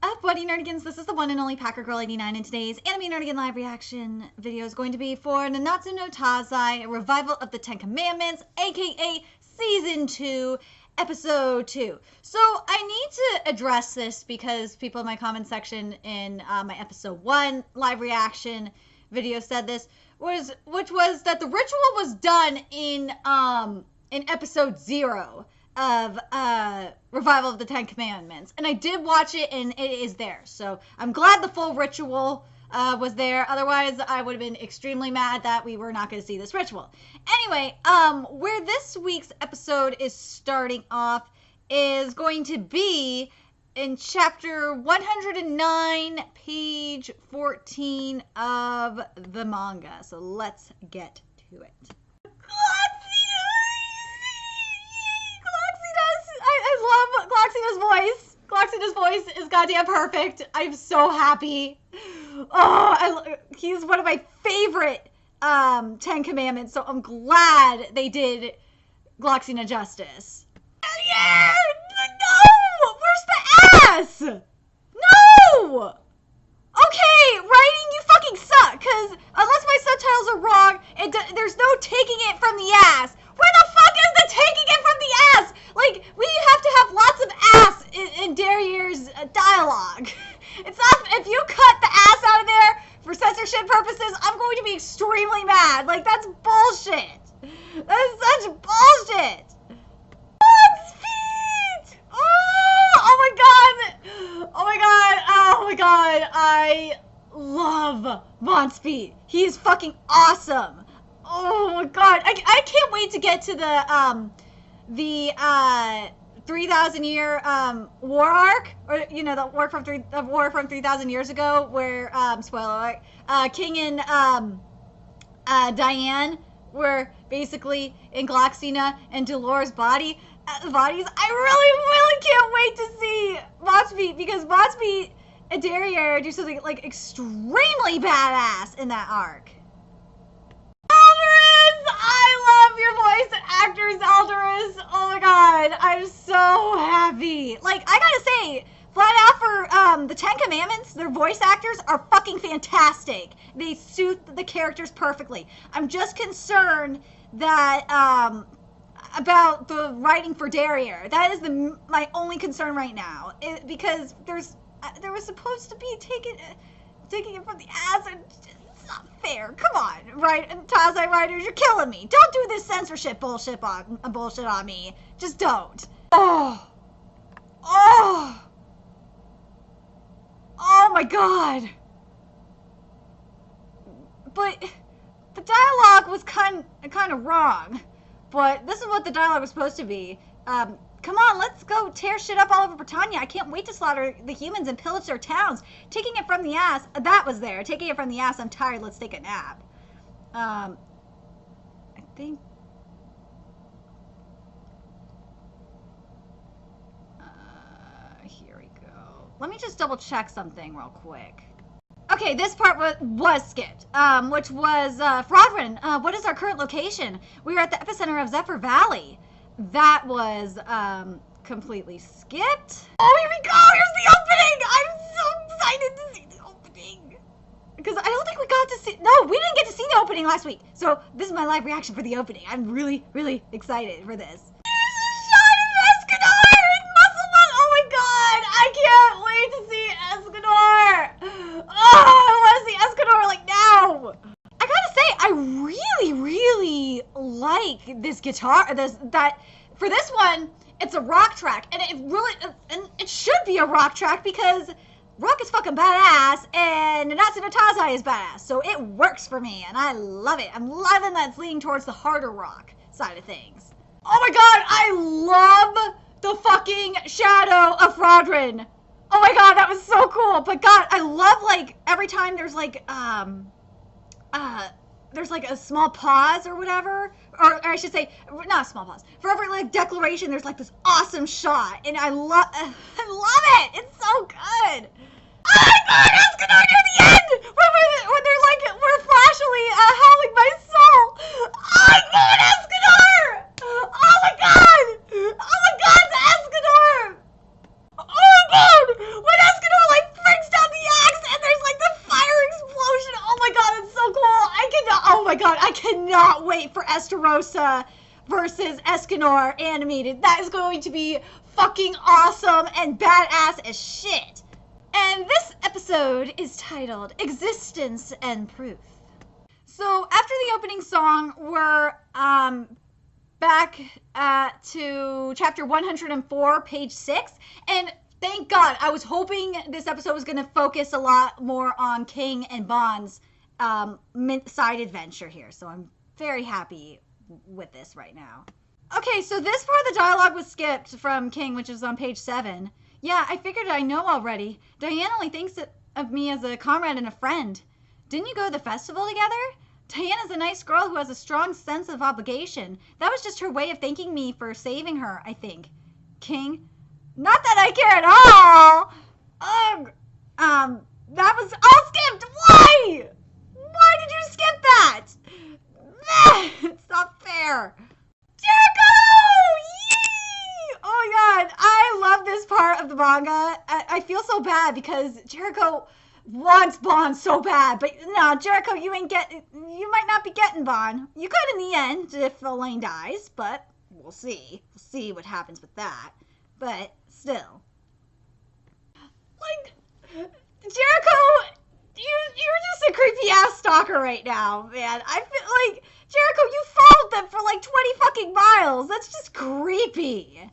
Up, Buddy Nerdigans, this is the one and only Packer Girl 89, and today's Anime Nerdigan live reaction video is going to be for Nanatsu no Taizai, a revival of the Ten Commandments, aka Season 2, Episode 2. So I need to address this because people in my comment section in my Episode 1 live reaction video said this, which was that the ritual was done in Episode 0 of Revival of the Ten Commandments, and I did watch it and it is there, so I'm glad the full ritual was there. Otherwise I would have been extremely mad that we were not going to see this ritual. Anyway, where this week's episode is starting off is going to be in chapter 109, page 14 of the manga, so let's get to it. I love Gloxina's voice. Gloxina's voice is goddamn perfect. I'm so happy. Oh, he's one of my favorite Ten Commandments, so I'm glad they did Gloxina justice. Yeah! No! Where's the ass? No! Okay, writing, you fucking suck, because unless my subtitles are wrong, there's no taking it from the ass. Where the fuck is the taking it from the ass? Like, we have to have lots of ass in Derriere's dialogue. It's not, if you cut the ass out of there for censorship purposes, I'm going to be extremely mad. Like, that's bullshit. That's such bullshit. God's feet! Oh my god! Oh my god! Oh my god! I love Von's feet. He is fucking awesome. Oh my god! I can't wait to get to the 3,000 year war arc, or you know, the war from 3,000 years ago, where spoiler alert, King and Diane were basically in Gloxina and Dolores' bodies. I really can't wait to see Motspeed, because Motspeed and Derriere do something like extremely badass in that arc. Eldris! I love your voice actors, Eldris! Oh my god, I'm so happy. Like, I gotta say, flat out for the Ten Commandments, their voice actors are fucking fantastic. They suit the characters perfectly. I'm just concerned that about the writing for Derriere. That is my only concern right now, because there was supposed to be taking it from the ass, and it's not fair. Come on, right? And Taizai writers, you're killing me. Don't do this censorship bullshit on me. Just don't. Oh my god. But the dialogue was kind of wrong. But this is what the dialogue was supposed to be. Come on, let's go tear shit up all over Britannia. I can't wait to slaughter the humans and pillage their towns. Taking it from the ass, that was there. Taking it from the ass, I'm tired, let's take a nap. I think... here we go. Let me just double check something real quick. Okay, this part was skipped, which was, Fraudrin, what is our current location? We are at the epicenter of Zephyr Valley. That was, completely skipped. Oh, here we go! Here's the opening! I'm so excited to see the opening! Because I don't think we got to see... No, we didn't get to see the opening last week. So, this is my live reaction for the opening. I'm really excited for this. Here's a shot of Escanor and Muscle. Oh my god! I can't wait to see Escanor! Oh, I want to see Escanor, like, now! I gotta say, I really like this guitar, for this one, it's a rock track, and it should be a rock track, because rock is fucking badass, and Nanatsu no Taizai is badass, so it works for me, and I love it. I'm loving that it's leaning towards the harder rock side of things. Oh my god, I love the fucking shadow of Fraudrin. Oh my god, that was so cool, but god, I love, like, every time there's, like, there's like a small pause or whatever, or I should say, not a small pause. For every like declaration, there's like this awesome shot, and I love it. It's so good. Oh my god, Escanor near the end, when they're like, we're flashily howling my soul. Oh my god, Escanor! Oh my god! Oh my god, it's Escanor! Oh my god! When Escanor like wait for Esterosa versus Escanor animated. That is going to be fucking awesome and badass as shit. And this episode is titled Existence and Proof. So after the opening song, we're back to chapter 104, page 6. And thank God, I was hoping this episode was going to focus a lot more on King and Bond's side adventure here. So I'm very happy with this right now. Okay, so this part of the dialogue was skipped from King, which is on page 7. Yeah, I figured I know already. Diane only thinks of me as a comrade and a friend. Didn't you go to the festival together? Diane is a nice girl who has a strong sense of obligation. That was just her way of thanking me for saving her, I think. King? Not that I care at all! That was all skipped! Why? Why did you skip that? It's not fair. Jericho! Yee! Oh my god, I love this part of the manga. I feel so bad because Jericho wants Bond so bad, but no, Jericho, you might not be getting Bond. You could in the end if Elaine dies, but we'll see. We'll see what happens with that. But still. Like, Jericho, you're just a creepy ass stalker right now, man. I feel like, Jericho, you followed them for like 20 fucking miles. That's just creepy.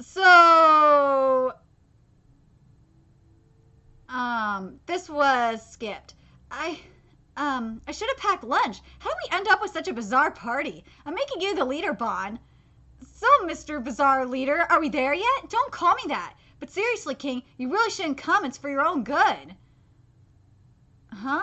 So, this was skipped. I should have packed lunch. How did we end up with such a bizarre party? I'm making you the leader, Bon. So, Mr. Bizarre Leader, are we there yet? Don't call me that. But seriously, King, you really shouldn't come. It's for your own good. Huh?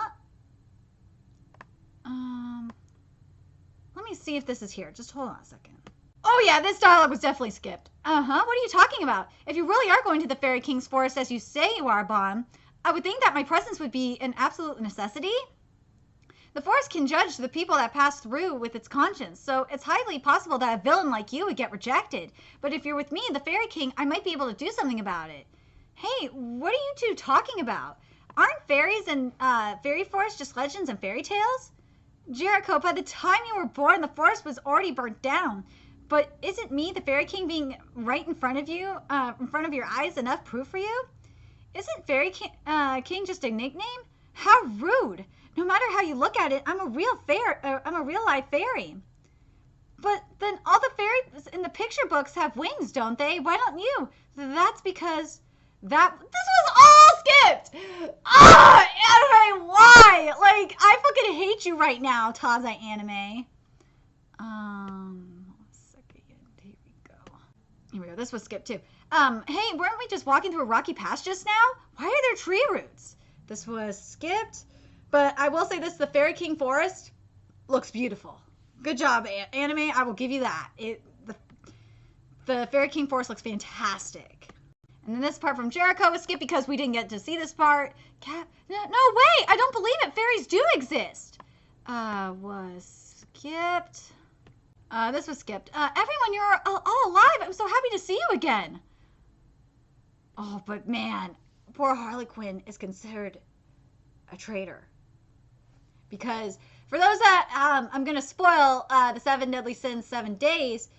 Let me see if this is here. Just hold on a second. Oh yeah, this dialogue was definitely skipped. What are you talking about? If you really are going to the Fairy King's forest as you say you are, Bon, I would think that my presence would be an absolute necessity. The forest can judge the people that pass through with its conscience, so it's highly possible that a villain like you would get rejected. But if you're with me, the Fairy King, I might be able to do something about it. Hey, what are you two talking about? Aren't fairies and fairy forests just legends and fairy tales? Jericho, by the time you were born, the forest was already burnt down. But isn't me, the Fairy King, being right in front of you, in front of your eyes, enough proof for you? Isn't Fairy King just a nickname? How rude! No matter how you look at it, I'm a real life fairy. But then all the fairies in the picture books have wings, don't they? Why don't you? That's because this was all skipped. Anime, why? Like, I fucking hate you right now, Taizai anime. Here we go. This was skipped too. Hey, weren't we just walking through a rocky pass just now? Why are there tree roots? This was skipped. But I will say this, the Fairy King Forest looks beautiful. Good job, anime. I will give you that. The Fairy King Forest looks fantastic. And then this part from Jericho was skipped because we didn't get to see this part. No way! I don't believe it. Fairies do exist. Was skipped. This was skipped. Everyone, you're all alive. I'm so happy to see you again. Oh, but man, poor Harley Quinn is considered a traitor. Because for those that, I'm going to spoil the 7 Deadly Sins 7 days.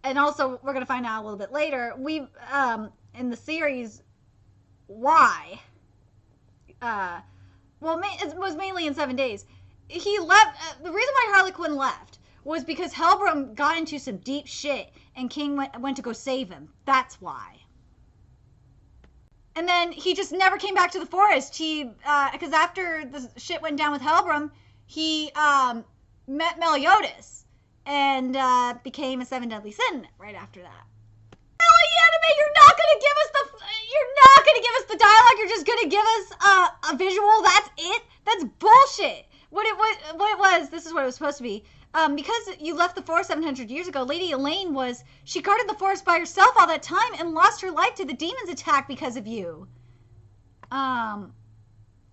And also, we're going to find out a little bit later. We've, in the series, why? It was mainly in 7 days. He left, the reason why Harley Quinn left was because Helbram got into some deep shit and King went to go save him. That's why. And then he just never came back to the forest. Because after the shit went down with Helbram, he met Meliodas and became a 7 Deadly Sin right after that. Really, anime, you're not gonna give us the dialogue. You're just gonna give us a visual. That's it. That's bullshit. What it was. This is what it was supposed to be. Because you left the forest 700 years ago, Lady Elaine she guarded the forest by herself all that time and lost her life to the demon's attack because of you.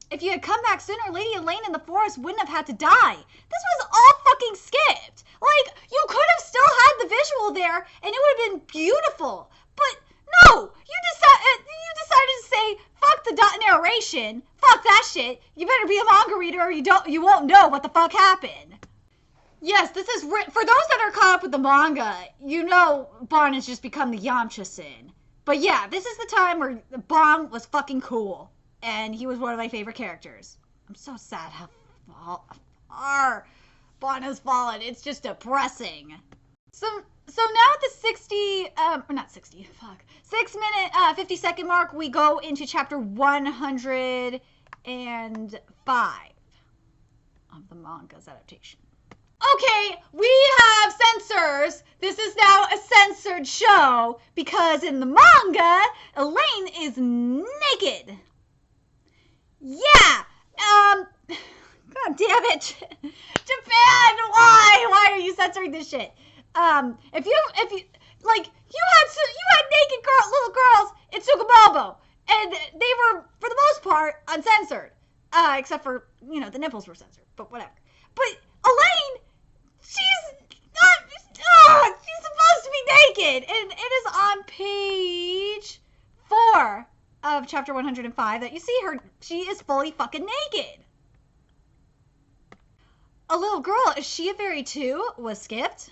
If you had come back sooner, Lady Elaine in the forest wouldn't have had to die. This was all fucking skipped. Like, you could have still had the visual there and it would have been beautiful. But no, you decided to say, fuck the narration, fuck that shit. You better be a manga reader or you won't know what the fuck happened. Yes, this is for those that are caught up with the manga. You know, Bon has just become the Yamcha-sin. But yeah, this is the time where Bon was fucking cool, and he was one of my favorite characters. I'm so sad how far Bon has fallen. It's just depressing. So now at the 60, or not 60, fuck, 6 minute, 50-second mark, we go into chapter 105 of the manga's adaptation. Okay, we have censors. This is now a censored show because in the manga, Elaine is naked. Yeah. God damn it, Japan. Why are you censoring this shit? If you like, you had naked little girls in Tsukumomo, and they were for the most part uncensored, except for the nipples were censored, but whatever. But Elaine. She's supposed to be naked, and it is on page 4 of chapter 105 that you see her. She is fully fucking naked. A little girl, is she a fairy too? Was skipped.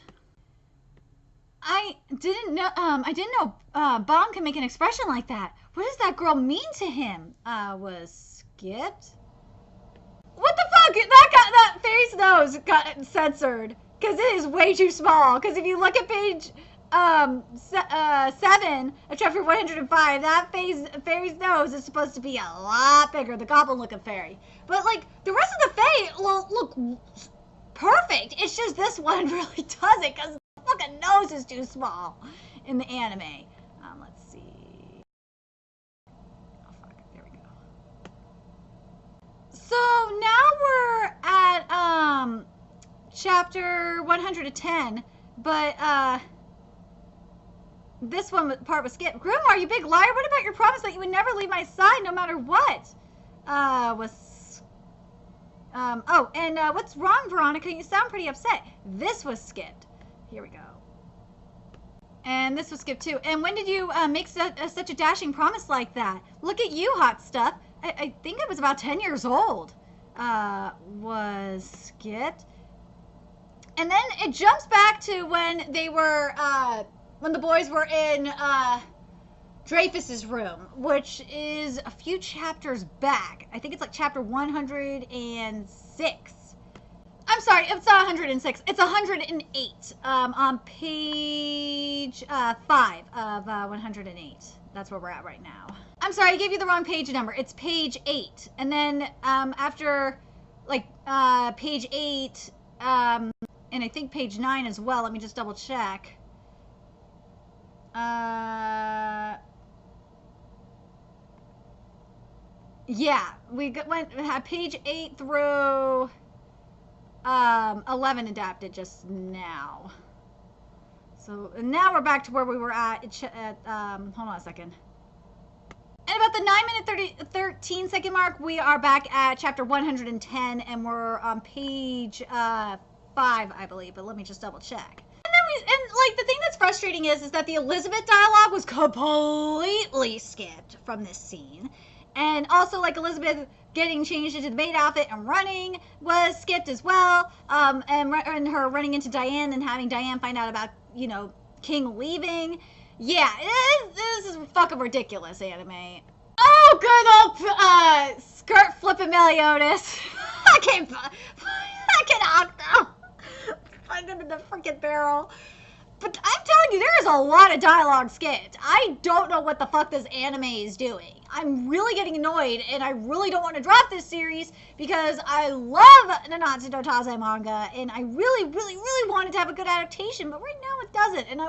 I didn't know Bon can make an expression like that. What does that girl mean to him? Was skipped. What the fuck? That fairy's nose got censored. Because it is way too small. Because if you look at page 7 of chapter 105, that fairy's nose is supposed to be a lot bigger. The goblin-looking fairy. But, like, the rest of the fae look perfect. It's just this one really doesn't because the fucking nose is too small in the anime. Let's see. Oh, fuck. There we go. So, now we're at, chapter 110, but this part was skipped. Grimoire, you big liar! What about your promise that you would never leave my side no matter what? What's wrong, Veronica? You sound pretty upset. This was skipped. Here we go. And this was skipped too. And when did you make such a dashing promise like that? Look at you, hot stuff. I think I was about 10 years old. Was skipped. And then it jumps back to when they were, when the boys were in Dreyfus's room, which is a few chapters back. I think it's like chapter 106. I'm sorry, it's not 106. It's 108 on page 5 of 108. That's where we're at right now. I'm sorry, I gave you the wrong page number. It's page 8. And then after, like, page 8... and I think page 9 as well. Let me just double check. Yeah, we had page 8 through 11 adapted just now. So now we're back to where we were at. Hold on a second. At about the 9-minute 13-second mark, we are back at chapter 110, and we're on page 5, I believe. But let me just double check. And like, the thing that's frustrating is that the Elizabeth dialogue was completely skipped from this scene. And also, like, Elizabeth getting changed into the maid outfit and running was skipped as well. And her running into Diane and having Diane find out about, King leaving. Yeah, this is fucking ridiculous anime. Oh, good old skirt flipping Meliodas. I can't Octo. Find him in the freaking barrel. But I'm telling you, there is a lot of dialogue skipped. I don't know what the fuck this anime is doing. I'm really getting annoyed, and I really don't want to drop this series because I love Nanatsu no Taizai manga, and I really, really, really want it to have a good adaptation, but right now it doesn't. And I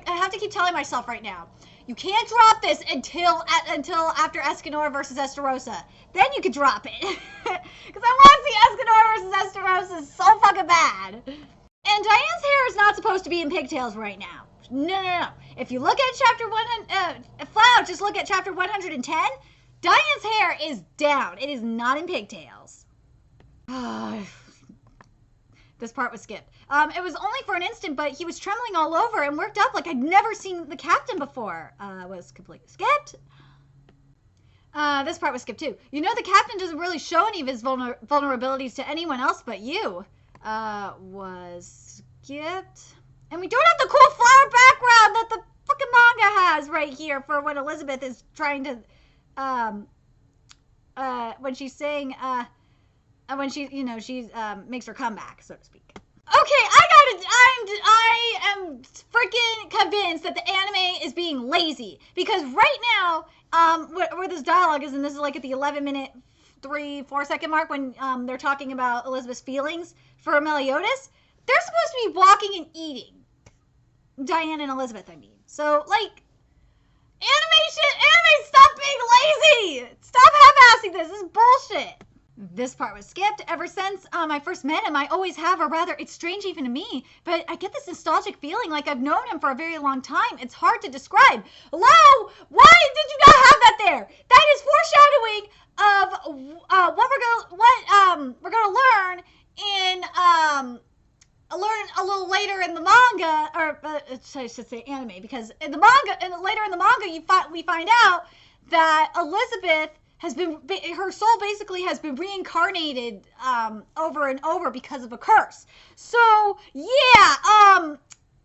have to keep telling myself right now, you can't drop this until after Escanor versus Estarossa. Then you can drop it. Because I want to see Escanor versus Estarossa so fucking bad. And Diane's hair is not supposed to be in pigtails right now. No. If you look at chapter 100, just look at chapter 110, Diane's hair is down. It is not in pigtails. This part was skipped. It was only for an instant, but he was trembling all over and worked up like I'd never seen the captain before. Was completely skipped. This part was skipped too. The captain doesn't really show any of his vulnerabilities to anyone else but you. was skipped. And we don't have the cool flower background that the fucking manga has right here for when Elizabeth is trying to, when she's saying, when she, you know, she's, makes her comeback, so to speak. Okay, I am freaking convinced that the anime is being lazy. Because right now, where this dialogue is, and this is like at the 11-minute, 3-4 second mark when they're talking about Elizabeth's feelings for Meliodas, they're supposed to be walking and eating. Diane and Elizabeth, I mean. So, like, anime, stop being lazy! Stop half-assing this is bullshit! This part was skipped. Ever since I first met him, I always have, or rather, it's strange even to me, but I get this nostalgic feeling like I've known him for a very long time. It's hard to describe. Hello? Why did you not have that there? That is foreshadowing of what we're gonna learn in a little later in the manga, or I should say anime, because in the manga, later in the manga, we find out that Elizabeth has been, her soul basically has been reincarnated over and over because of a curse. So yeah, anime,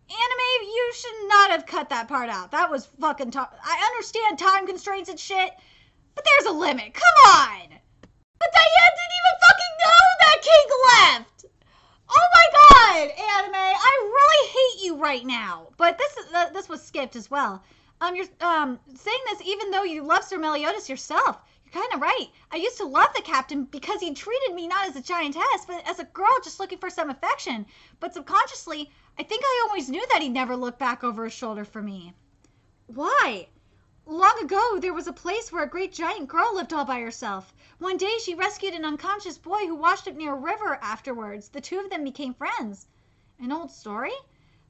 you should not have cut that part out. That was fucking tough. I understand time constraints and shit, but there's a limit. Come on. But Diane didn't even fucking know that King left. Oh my god, anime, I really hate you right now. But this was skipped as well. You're saying this even though you love Sir Meliodas yourself. You're kind of right. I used to love the captain because he treated me not as a giantess, but as a girl just looking for some affection. But subconsciously, I think I always knew that he'd never look back over his shoulder for me. Why? Long ago, there was a place where a great giant girl lived all by herself. One day, she rescued an unconscious boy who washed up near a river afterwards. The two of them became friends. An old story?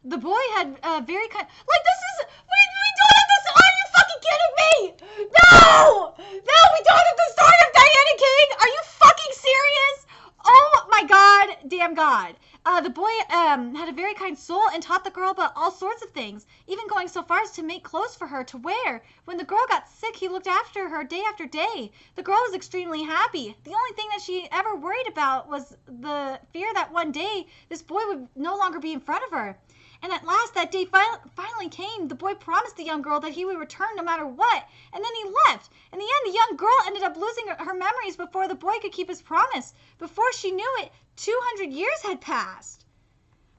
The boy had very kind... Like, this is... We don't have this... Are you fucking kidding me? No! No, we don't have the story of Diana King! Are you fucking serious? Oh my god. Damn god. The boy had a very kind soul and taught the girl about all sorts of things, even going so far as to make clothes for her to wear. When the girl got sick, he looked after her day after day. The girl was extremely happy. The only thing that she ever worried about was the fear that one day this boy would no longer be in front of her. And at last, that day finally came. The boy promised the young girl that he would return no matter what, and then he left. In the end, the young girl ended up losing her memories before the boy could keep his promise. Before she knew it, 200 years had passed.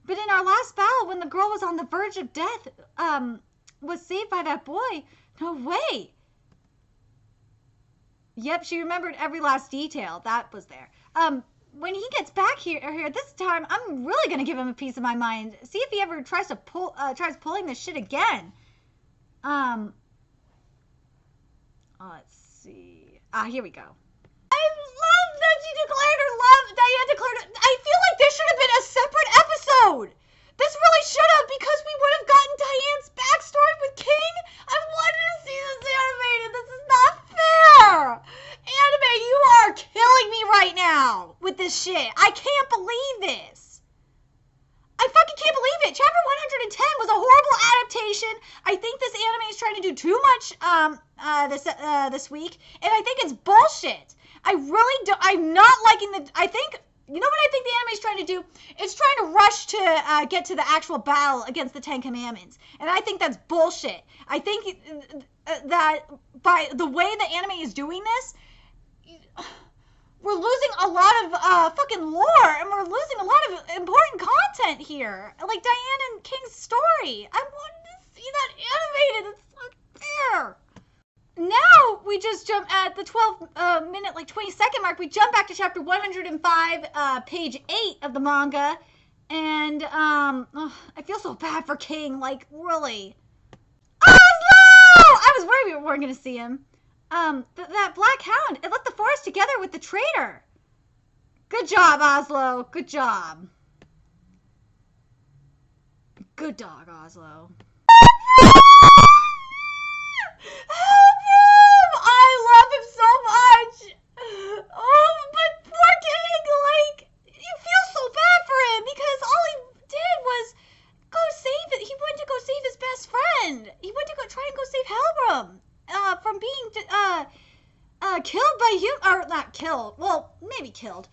But in our last battle, when the girl was on the verge of death, was saved by that boy. No way. Yep, she remembered every last detail. That was there. When he gets back here this time, I'm really gonna give him a piece of my mind. See if he ever tries pulling this shit again. Let's see. Here we go. I love that she declared her love. Diane declared it. I feel like this should have been a separate episode. This really should have, because we would have gotten Diane's backstory with King. I wanted to see this animated. This is not fair. Anime, you are killing me right now with this shit. I can't believe this. I fucking can't believe it. Chapter 110 was a horrible adaptation. I think this anime is trying to do too much this week, and I think it's bullshit. I really do. I'm not liking I think, you know what I think the anime is trying to do? It's trying to rush to get to the actual battle against the Ten Commandments, and I think that's bullshit. I think that by the way the anime is doing this, we're losing a lot of fucking lore, and we're losing a lot of important content here. Like Diane and King's story. I wanted to see that animated. It's not fair. Now we just jump at the 12-minute, 20-second mark. We jump back to chapter 105, page 8 of the manga. And I feel so bad for King. Like, really. Oslo! I was worried we weren't going to see him. That black hound, it left the forest together with the traitor. Good job, Oslo. Good job. Good dog, Oslo. Help him! I love him so much. Oh, but poor King, you feel so bad for him because all he did was go save it. He went to go save his best friend. He went to go try and go save Helbram. From being killed by you, or not killed, well, maybe killed,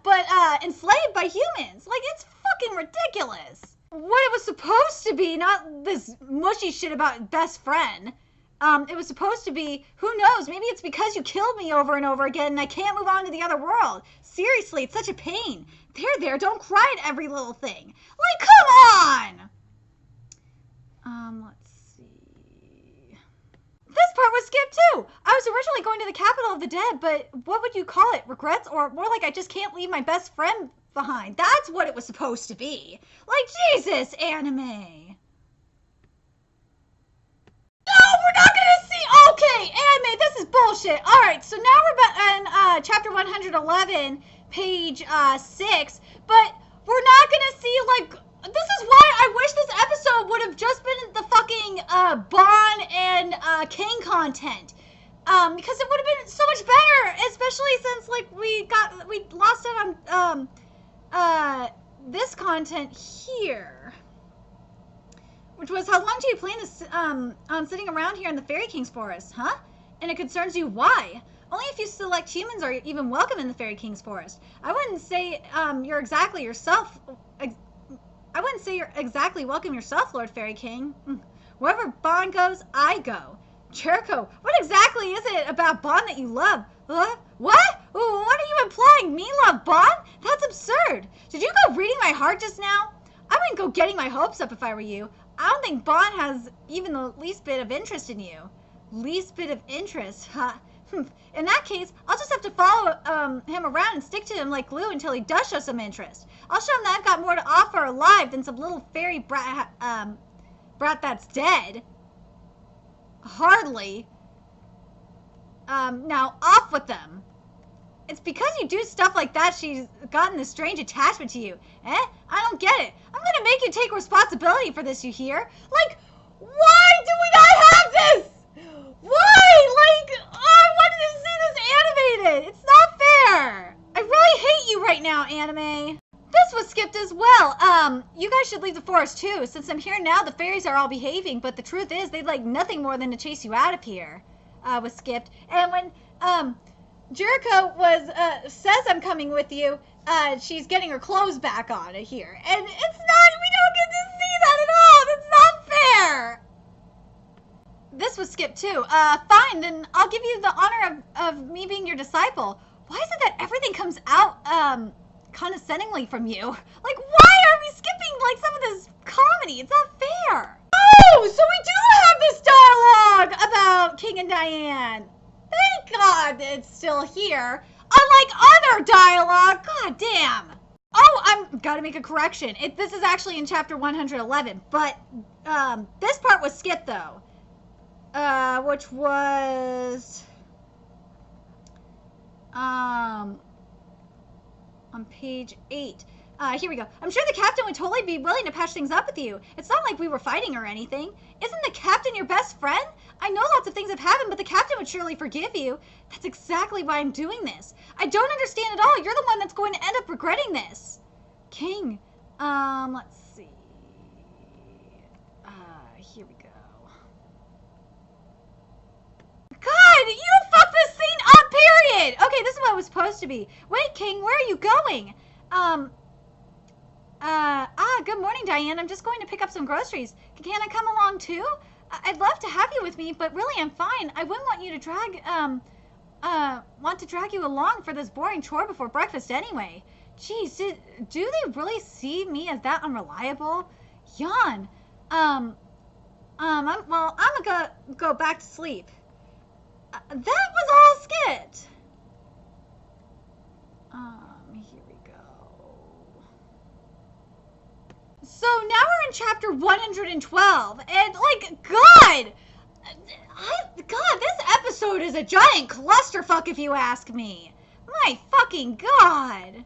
but enslaved by humans. Like, it's fucking ridiculous. What it was supposed to be, not this mushy shit about best friend. It was supposed to be, who knows, maybe it's because you killed me over and over again and I can't move on to the other world. Seriously, it's such a pain. There, don't cry at every little thing. Like, come on! Let's see. This part was skipped too. I was originally going to the capital of the dead, but what would you call it? Regrets? Or more like I just can't leave my best friend behind. That's what it was supposed to be. Like, Jesus, anime. No, we're not gonna see. Okay, anime, this is bullshit. All right, so now we're in chapter 111, page 6, but we're not gonna see, like, this is why I wish this episode would have just been the fucking Bon and King content, because it would have been so much better, especially since, like, we lost out on this content here. Which was, how long do you plan to, on sitting around here in the Fairy King's forest, huh? And it concerns you, why? Only if you select humans are even welcome in the Fairy King's forest. I wouldn't say, you're exactly yourself, I wouldn't say you're exactly welcome yourself, Lord Fairy King. Wherever Bon goes, I go. Jericho, what exactly is it about Bon that you love? What? What are you implying? Me love Bon? That's absurd. Did you go reading my heart just now? I wouldn't go getting my hopes up if I were you. I don't think Bon has even the least bit of interest in you. Least bit of interest, huh? In that case, I'll just have to follow him around and stick to him like glue until he does show some interest. I'll show him that I've got more to offer alive than some little fairy brat that's dead. Hardly. Now off with them. It's because you do stuff like that she's gotten this strange attachment to you. Eh? I don't get it. I'm gonna make you take responsibility for this, you hear? Like, why do we not have this? Why? Like, I wanted to see this animated. It's not fair. I really hate you right now, anime. This was skipped as well. You guys should leave the forest too. Since I'm here now, the fairies are all behaving, but the truth is they'd like nothing more than to chase you out of here. Was skipped. And when, Jericho says I'm coming with you, she's getting her clothes back on here. And it's not, we don't get to see that at all. That's not fair. This was skipped too. Fine, then I'll give you the honor of me being your disciple. Why is it that everything comes out, condescendingly from you? Like, why are we skipping, like, some of this comedy? It's not fair. Oh, so we do have this dialogue about King and Diane. Thank God it's still here. Unlike other dialogue. God damn. Oh, I'm gotta make a correction. This is actually in chapter 111, but this part was skipped though. Which was on page 8. Here we go. I'm sure the captain would totally be willing to patch things up with you. It's not like we were fighting or anything. Isn't the captain your best friend? I know lots of things have happened, but the captain would surely forgive you. That's exactly why I'm doing this. I don't understand at all. You're the one that's going to end up regretting this. King, let's see. Here we go. God, you fucked this scene up, period! Okay, this is what it was supposed to be. Wait, King, where are you going? Good morning, Diane. I'm just going to pick up some groceries. Can I come along too? I'd love to have you with me, but really I'm fine. I wouldn't want you to drag you along for this boring chore before breakfast anyway. Geez, do they really see me as that unreliable? Yawn. I'm gonna go back to sleep. That was all skipped. Here we go. So now we're in chapter 112, and like, God, this episode is a giant clusterfuck if you ask me. My fucking God.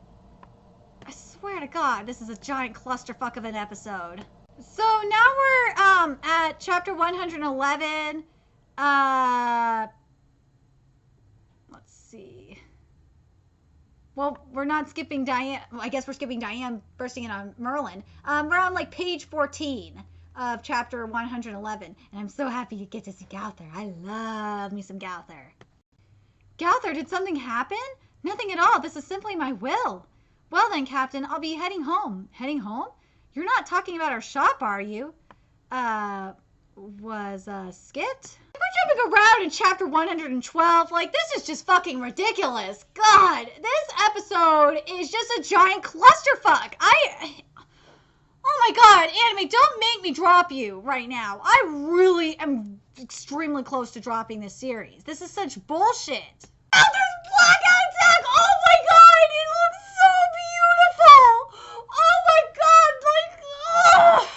I swear to God, this is a giant clusterfuck of an episode. So now we're at chapter 111. Let's see. Well, we're not skipping Diane. Well, I guess we're skipping Diane bursting in on Merlin. We're on like page 14 of chapter 111, and I'm so happy to get to see Gauther. I love me some Gauther. Gauther, did something happen? Nothing at all. This is simply my will. Well then, Captain, I'll be heading home. Heading home? You're not talking about our shop, are you? Was Skit? We're jumping around in chapter 112. Like, this is just fucking ridiculous. God, this episode is just a giant clusterfuck. Oh my god, anime, don't make me drop you right now. I really am extremely close to dropping this series. This is such bullshit. Oh, there's blackout attack! Oh my god, it looks so beautiful! Oh my god, like, ugh.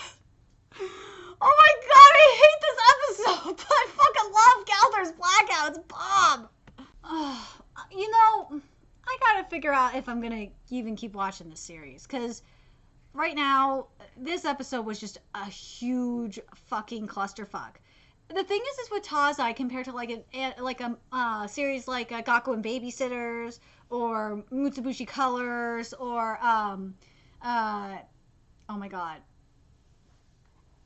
Oh my god, I hate this episode, but I fucking love Galther's blackout. It's bomb. You know, I gotta figure out if I'm gonna even keep watching this series, because right now, this episode was just a huge fucking clusterfuck. The thing is with Taizai compared to like a series like Gakko and Babysitters or Mutsubushi Colors or oh my god,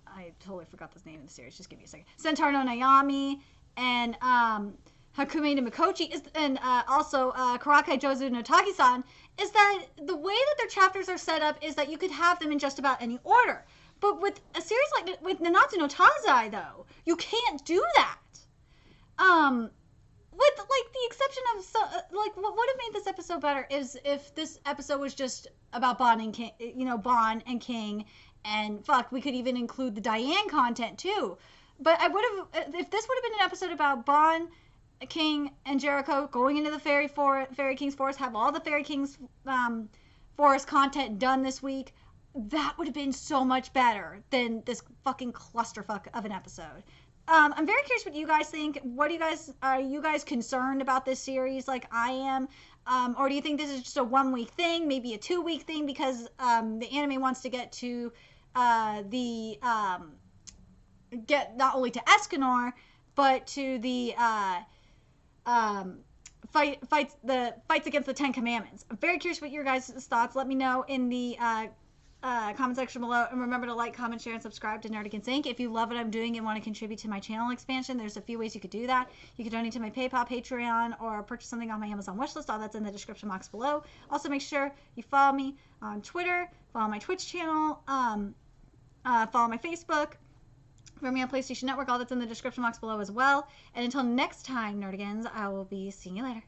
I totally forgot this name of the series. Just give me a second. Centaur no Nayami and Hakume no Mikochi and also Karakai Jozu no Taki-san is that the way that their chapters are set up is that you could have them in just about any order. But with a series like with Nanatsu no Taizai, though, you can't do that. With like the exception of like what would have made this episode better is if this episode was just about Bon and King, Bon and King, and fuck, we could even include the Diane content too. But I would have if this would have been an episode about Bon, King, and Jericho going into the Fairy King's Forest, have all the Fairy King's Forest content done this week. That would have been so much better than this fucking clusterfuck of an episode. I'm very curious what you guys think. Are you guys concerned about this series like I am? Or do you think this is just a 1 week thing, maybe a 2 week thing because the anime wants to get to get not only to Escanor, but to the fights against the Ten Commandments. I'm very curious what your guys' thoughts. Let me know in the comment section below, and remember to like, comment, share, and subscribe to Nerdigans Inc. If you love what I'm doing and want to contribute to my channel expansion, there's a few ways you could do that. You could donate to my PayPal, Patreon, or purchase something on my Amazon wishlist. All that's in the description box below. Also, make sure you follow me on Twitter, follow my Twitch channel, follow my Facebook, follow me on PlayStation Network. All that's in the description box below as well. And until next time, Nerdigans, I will be seeing you later.